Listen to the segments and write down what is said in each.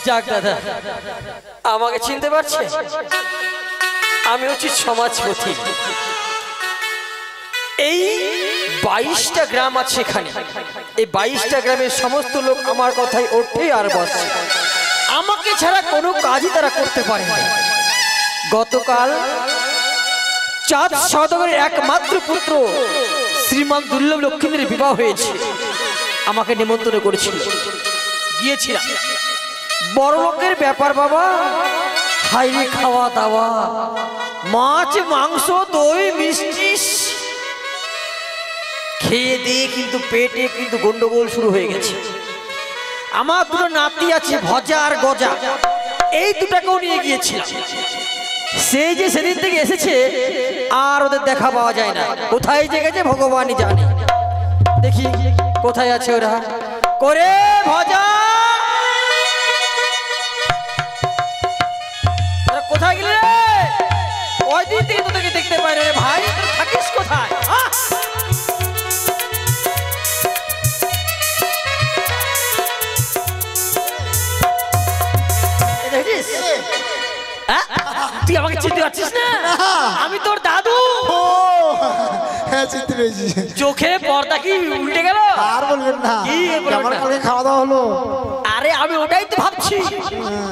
যাক দাদা, আমাকে চিনতে পারছে? আমি হচ্ছি সমাজপতি। এই 22টা গ্রাম আছে এখানে। এই 22টা গ্রামের সমস্ত লোক আমার কথাই ওঠে আর বসে। আমাকে ছাড়া কোনো কাজই তারা করতে পারে না। গতকাল চাঁদ সওদাগরের একমাত্র পুত্র শ্রীমান দুর্লভ লক্ষ্মীদের বিবাহ হয়েছে। আমাকে নিমন্ত্রণ করেছিল, গিয়েছিলাম। বড় লোকের ব্যাপার বাবা, হাইরে খাওয়া দাওয়া, মাছ মাংস দই মিষ্টি খেয়ে দিয়ে কিন্তু পেটে কিন্তু গন্ডগোল শুরু হয়ে গেছে। আমার দুটো নাতি আছে, ভজা আর গজা, এই দুটাকেও নিয়ে গিয়েছিলাম। সেই যে সেদিন থেকে এসেছে আর ওদের দেখা পাওয়া যায় না। কোথায় যে গেছে ভগবানই জানে। দেখি কোথায় আছে ওরা। করে ভজা, কোথায় গেলে রে? ওই দিন থেকে তোকে দেখতে পাই রে ভাই, থাকিস কোথায়? তুই আমাকে চিনতে পারছিস না? আমি তোর দাদু। হ্যাঁ, চিনতে পেরেছি। চোখে পর্দা কি উল্টে গেল? আর বলবেন না, আমার কালকে খাওয়া দাওয়া হলো। আরে আমি ওটাই তো ভাবছি,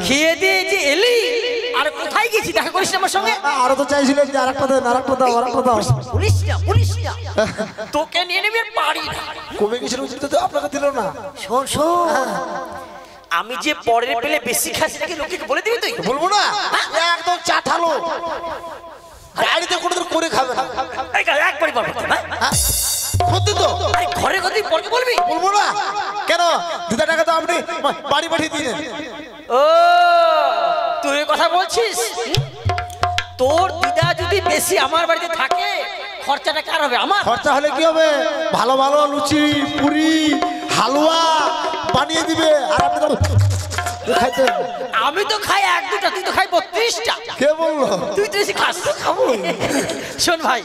খেয়ে দিয়ে যে এলি আর কোথায় গেছি দেখা করিস না আমার সঙ্গে? আরো তো চাইছিলেন যে আরেকটা দেন, আরেকটা দাও, আরেকটা দাও। পুলিশ না তোকে নিয়ে নেবে পারি না। কমে গেছিল তো আপনাকে দিল না। শোন শোন, আমি যে পরের পেলে বেশি খাচ্ছি নাকি লোকে বলে দিবি তুই? বলবো না, একদম চাঠালো। গাড়িতে কোনোদিন করে খাবে না। একবারই বলবো সত্যি তো? ঘরে কথা পরে বলবি? বলবো না কেন? দিদা টাকা তো আপনি বাড়ি পাঠিয়ে দিলেন। ও তুই কথা বলছিস? তোর দিদা যদি বেশি আমার বাড়িতে থাকে খরচাটা কার হবে? আমার। খরচা হলে কি হবে? ভালো ভালো লুচি পুরি হালুয়া বানিয়ে দিবে আর আপনি খাইতেন। আমি তো খাই এক দুটা, তুই তো খাই 32টা। কে বললো? তুই তো বেশি খাস। খাবো। শোন ভাই,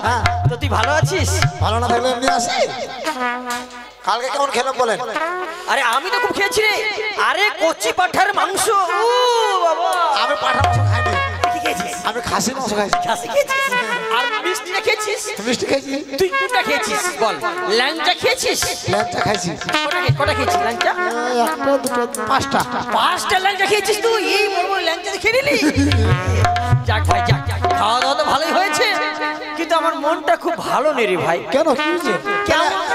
তো তুই ভালো আছিস? ভালো না থাকলে এমনি আসি। কালকে কেমন খেলাম বলেন? আরে আমি তো খুব খেয়েছি রে। আরে কচি পাঠার মাংস। ও বাবা, আমি পাঠার মাংস খাইনি। কি খেয়েছিস? আমি খাসির মাংস খাইছি। খাসি খেয়েছিস? আর মিষ্টিটা খেয়েছিস? মিষ্টি খাইছি। তুই কোনটা খেয়েছিস বল? ল্যাংচা খেয়েছিস? ল্যাংচা খাইছি। কটা খেয়েছিস ল্যাংচা? একটা দুটো পাঁচটা। 5টা ল্যাংচা খেয়েছিস তুই? এই বড় বড় ল্যাংচা খেয়ে নিলি? যাক ভাই যাক, খাওয়া দাওয়া তো ভালোই হয়েছে, কিন্তু আমার মনটা খুব ভালো নেই রে ভাই। কেন কি হয়েছে?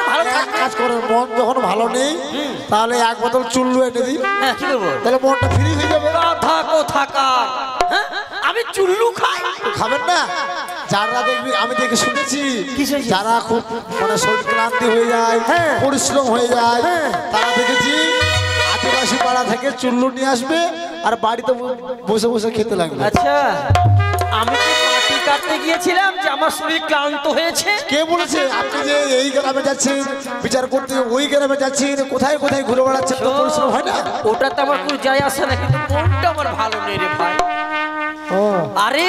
ভালো কাজ করে মন যখন ভালো নেই তাহলে এক বোতল চুল্লু এনে দিই। হ্যাঁ, কি করবো? তাহলে মনটা ফ্রি হয়ে যাবে। কথা কোথাকার, আমি চুল্লু খাই? খাবেন না? যারা দেখবি আমি দেখে শুনেছি, যারা খুব মানে শরীর ক্লান্তি হয়ে যায়, পরিশ্রম হয়ে যায়, তারা দেখেছি আদিবাসী পাড়া থেকে চুল্লু নিয়ে আসবে আর বাড়িতে বসে বসে খেতে লাগবে। আচ্ছা, আমি কি মাটি কাটতে গিয়েছিলাম যে আমার শরীর ক্লান্ত হয়েছে? কে বলেছে? আপনি যে এই গ্রামে যাচ্ছেন বিচার করতে, ওই গ্রামে যাচ্ছেন, কোথায় কোথায় ঘুরে বেড়াচ্ছেন, তো পরিশ্রম হয় না? ওটা তো আমার কোনো যায় আসে না, কিন্তু মনটা আমার ভালো নেই রে ভাই। আরে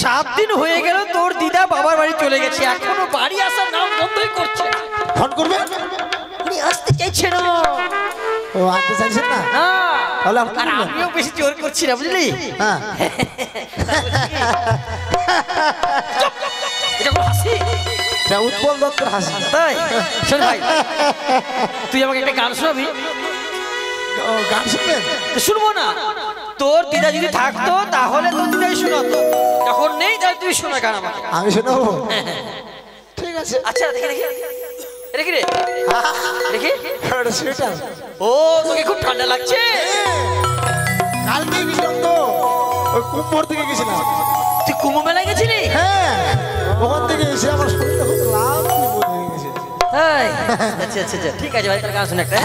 7 দিন হয়ে গেল তোর দিদা বাবার বাড়ি চলে গেছে, এখনো বাড়ি আসার নাম বন্ধই করছে। ফোন করবে? উনি আসতে চাইছে না। ও আসতে চাইছেন না? তাহলে আমিও বেশি জোর করছি না, বুঝলি? হ্যাঁ। এটা কোনো হাসি? এটা উৎপল দত্তের হাসি। তাই? শোন ভাই, তুই আমাকে একটা গান শোনাবি? গান শুনবেন? শুনবো না? তোর দিদা যদি থাকতো তাহলে তোর দিদাই শোনাতো, যখন নেই তাহলে তুই শোনা গান আমাকে। আমি শোনাবো? ঠিক আছে। আচ্ছা দেখি দেখি দেখি রে দেখি। সোয়েটার। ও তোকে খুব ঠান্ডা লাগছে? কালকে গেছিলাম তো, ওই কুম্ভর থেকে গেছিলাম। তুই কুম্ভ মেলায় গেছিলি? হ্যাঁ, ওখান থেকে এসে আমার শরীরটা খুব ক্লান্ত হয়ে গেছে। আচ্ছা আচ্ছা আচ্ছা, ঠিক আছে ভাই, তার গান শুনে একটা।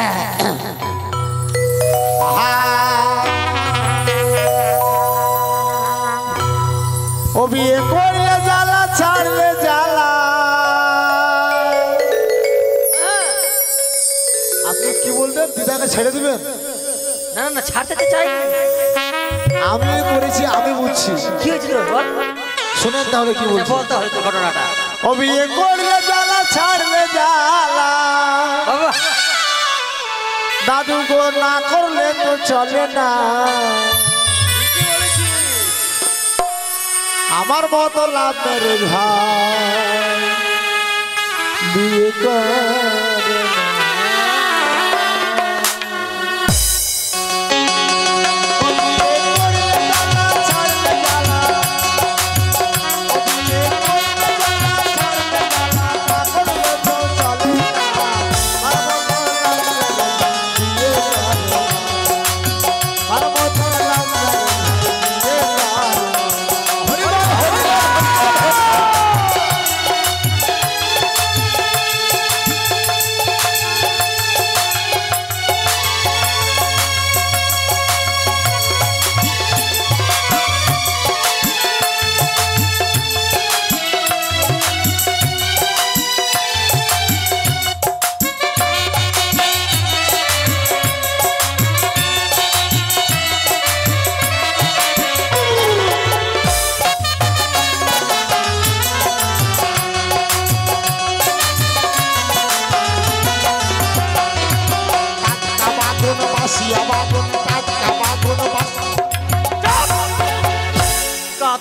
ও বিয়ে করলে জ্বালা, ছাড়লে জ্বালা। আপনি কি বললেন? দিদাকে ছেড়ে দিবেন? না না, ছাড়তে চাই। আমি করেছি, আমি বুঝছি। কি হয়েছিল বল? শুনেন তাহলে কি বলছি। বলতে হবে তো ঘটনাটা। ও বিয়ে করলে জ্বালা, ছাড়লে জ্বালা। বাবা দাদু গো না করলে তো চলে না আমার মতো লাভ রে ভাই বিয়ে করে না।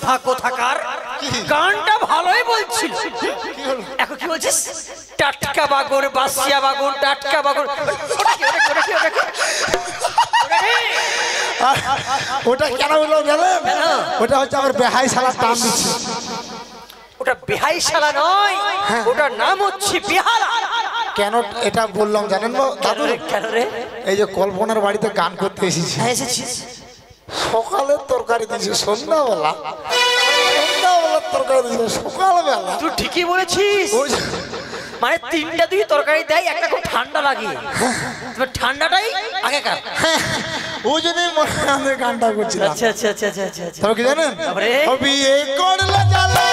কথা কোথাকার গানটা ভালোই বলছিল এখন কি বলছিস টাটকা বাগর বাসিয়া বাগর টাটকা বাগর ওটা কেন হলো জানেন ওটা হচ্ছে আমার বেহাই শালার টান দিচ্ছে ওটা বেহাই শালা নয় ওটার নাম হচ্ছে বেহালা কেন এটা বললাম জানেন দাদু কেন রে এই যে কল্পনার বাড়িতে গান করতে এসেছি এসেছিস সকালের তরকারি দিয়েছে সন্ধ্যাবেলা তরকারি দিয়েছে সকালবেলা তুই ঠিকই বলেছিস মানে তিনটা দুই তরকারি দেয় একটা খুব ঠান্ডা লাগে ঠান্ডাটাই আগেকার ওই জন্যই মনে হয় গানটা করছিলাম আচ্ছা আচ্ছা আচ্ছা আচ্ছা আচ্ছা আচ্ছা তবে কি জানেন বিয়ে করলে জ্বালা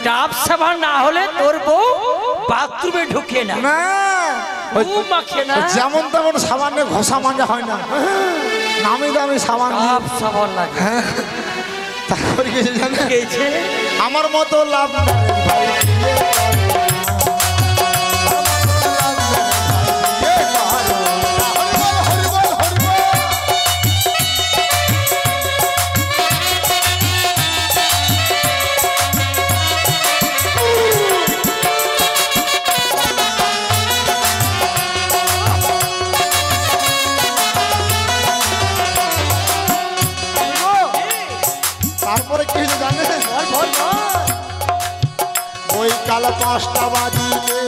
ডাব সাবান না হলে তোর বউ বাথরুমে ঢুকে না না মাখে না যেমন তেমন সাবানে ঘষা মাজা হয় না নামি দামি সাবান ডাব সাবান লাগে তারপরে কিছু জানেন আমার মতো লাভ ভাই কাল 5টা বাজিলে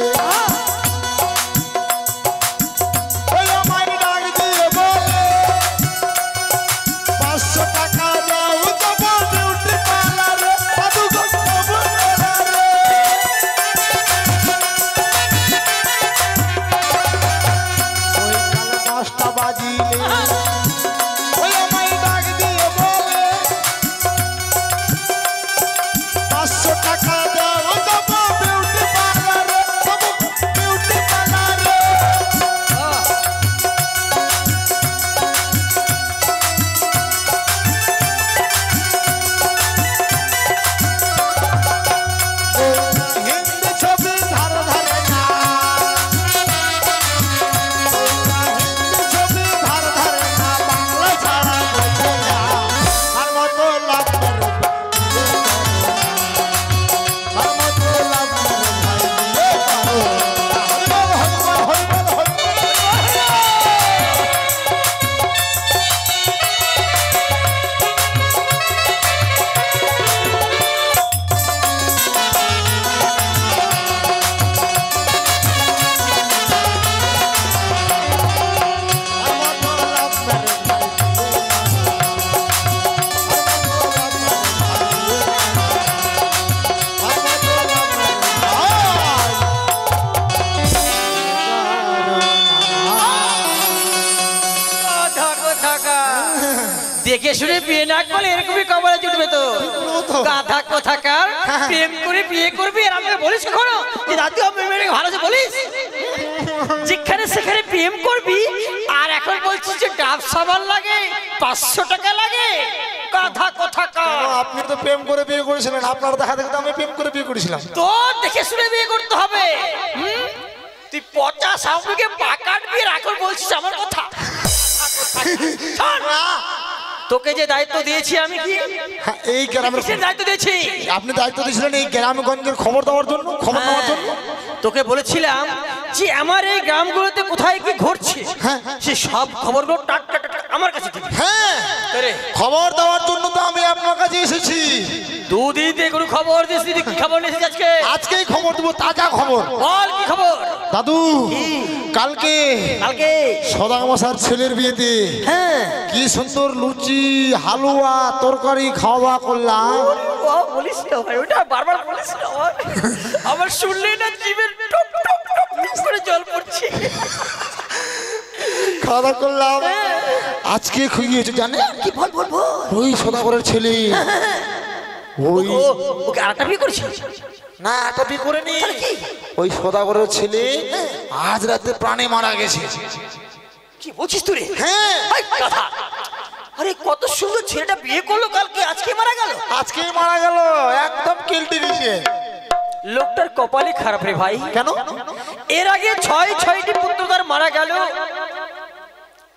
দেখে শুনে বিয়ে না করলে এরকমই কবরে জুটবে তো গাধা কোথাকার প্রেম করে বিয়ে করবি আর আমাকে বলিস কখনো যে দাদু আমি মেয়েকে ভালো আছে বলিস যেখানে সেখানে প্রেম করবি আর এখন বলছিস যে ডাব সাবান লাগে 500 টাকা লাগে গাধা কোথাকার আপনি তো প্রেম করে বিয়ে করেছিলেন আপনার দেখা দেখে তো আমি প্রেম করে বিয়ে করেছিলাম তো দেখে শুনে বিয়ে করতে হবে তুই পচা সামনে পাকাট বিয়ে এখন বলছিস আমার কথা তোকে যে দায়িত্ব দিয়েছি আমি কি এই গ্রামের দায়িত্ব দিয়েছি আপনি দায়িত্ব দিয়েছিলেন এই গ্রামগঞ্জের খবর দেওয়ার জন্য খবর নেওয়ার জন্য তোকে বলেছিলাম যে আমার এই গ্রামগুলোতে কোথায় কি ঘটছে সে সব খবরগুলো টাক টাক টাক আমার কাছে দিবি হ্যাঁ খবর দেওয়ার জন্য তো আমি আপনার কাছে এসেছি দুদিন থেকে কোনো খবর দিস কি খবর নিয়েছিস আজকে আজকেই খবর দেবো তাজা খবর বল কি খবর দাদু কালকে সদাগমশার ছেলের বিয়েতে কি সুন্দর লুচি হালুয়া তরকারি খাওয়া করলাম বলিস না ভাই ওটা বারবার বলিস না আমার শুনলে না জীবের টপ টপ টপ করে জল পড়ছে খাওয়া করলাম আজকে খুঁজেছে জানে কি বল বলবো ওই সদাগরের ছেলে ওই ওকে আরেকটা বিয়ে করেছে না একটা বিয়ে করেনি ওই সদাগরের ছেলে আজ রাতে প্রাণে মারা গেছে কি বলছিস তুই হ্যাঁ কথা আরে কত সুন্দর ছেলেটা বিয়ে করলো কালকে আজকে মারা গেল আজকেই মারা গেল একদম কেলটি দিছে লোকটার কপালই খারাপ রে ভাই কেন এর আগে 6টি পুত্র তার মারা গেল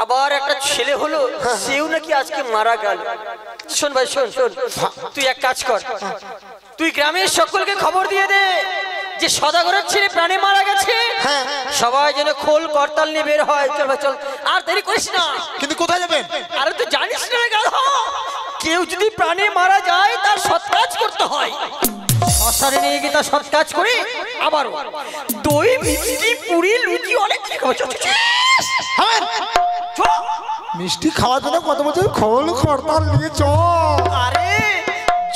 আবার একটা ছেলে হলো সেও নাকি আজকে মারা গেল শোন ভাই শোন শোন তুই এক কাজ কর তুই গ্রামের সকলকে খবর দিয়ে দে যে সদাগরের ছেলে প্রাণে মারা গেছে সবাই যেন খোল করতাল নিয়ে বের হয় চল ভাই চল আর দেরি করিস না কিন্তু কোথায় যাবেন আরে তুই জানিস না গাধা কেউ যদি প্রাণে মারা যায় তার সৎ কাজ করতে হয় শ্মশানে নিয়ে গিয়ে তার সৎ কাজ করে আবার দই মিষ্টি পুরি লুচি অনেক কিছু মিষ্টি খাওয়ার জন্য কত বছর খোল করতাল নিয়ে চল আরে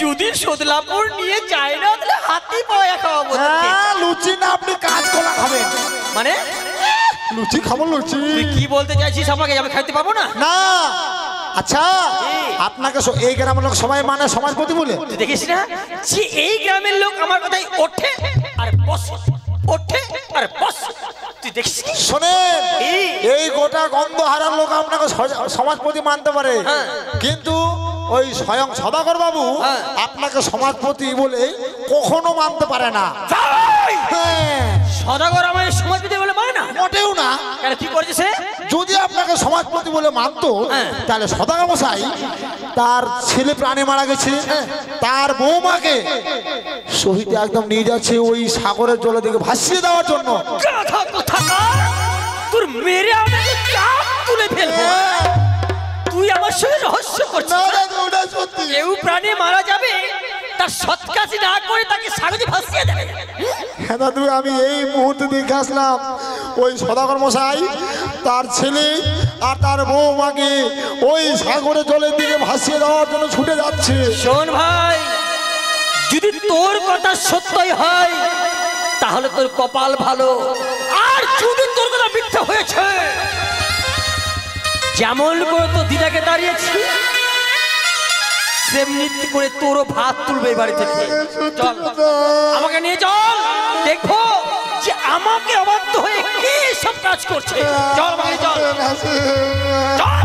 যদি সদলাপুর নিয়ে যায় না তাহলে হাতি পাওয়া খাওয়াবো লুচি না আপনি কাজ কলা খাবেন মানে লুচি খাবো লুচি তুই কি বলতে চাইছিস আমাকে আমি খাইতে পারবো না না আচ্ছা আপনাকে এই গ্রামের লোক সবাই মানে সমাজপতি বলে তুই দেখিস না যে এই গ্রামের লোক আমার কথাই ওঠে আর বসে ওঠে আর বসে তুই দেখিস শোনেন এই গোটা গন্ধহারার লোক আপনাকে সমাজপতি মানতে পারে কিন্তু ওই স্বয়ং সদাগর বাবু আপনাকে সমাজপতি বলে কখনো মানতে পারে না সদাগর আমার সমাজপতি বলে মানে না মোটেও না কেন কি করেছে যদি আপনাকে সমাজপতি বলে মানতো তাহলে সদাগর মশাই তার ছেলে প্রাণে মারা গেছে তার বৌমাকে শহীদে একদম নিয়ে যাচ্ছে ওই সাগরের জলের দিকে ভাসিয়ে দেওয়ার জন্য তোর মেরে আমাকে চাপ তুলে ফেলবো তুই আমার সঙ্গে রহস্য করছিস কেউ প্রাণে মারা যাবে তার সৎ কাজ না করে তাকে সাগরে ভাসিয়ে দেবে হ্যাঁ দাদু আমি এই মুহূর্তে দেখে আসলাম ওই সদাগর মশাই তার ছেলে আর তার বৌমাকে ওই সাগরের জলের দিকে ভাসিয়ে দেওয়ার জন্য ছুটে যাচ্ছে শোন ভাই যদি তোর কথা সত্যই হয় তাহলে তোর কপাল ভালো আর যদি তোর কথা মিথ্যা হয়েছে যেমন করে তো দিদাকে দাঁড়িয়েছি তেমনি করে তোরও ভাত তুলবে বাড়ি থেকে চল আমাকে নিয়ে চল দেখবো যে আমাকে অবাধ্য হয়ে কে সব কাজ করছে চল আমাকে চল চল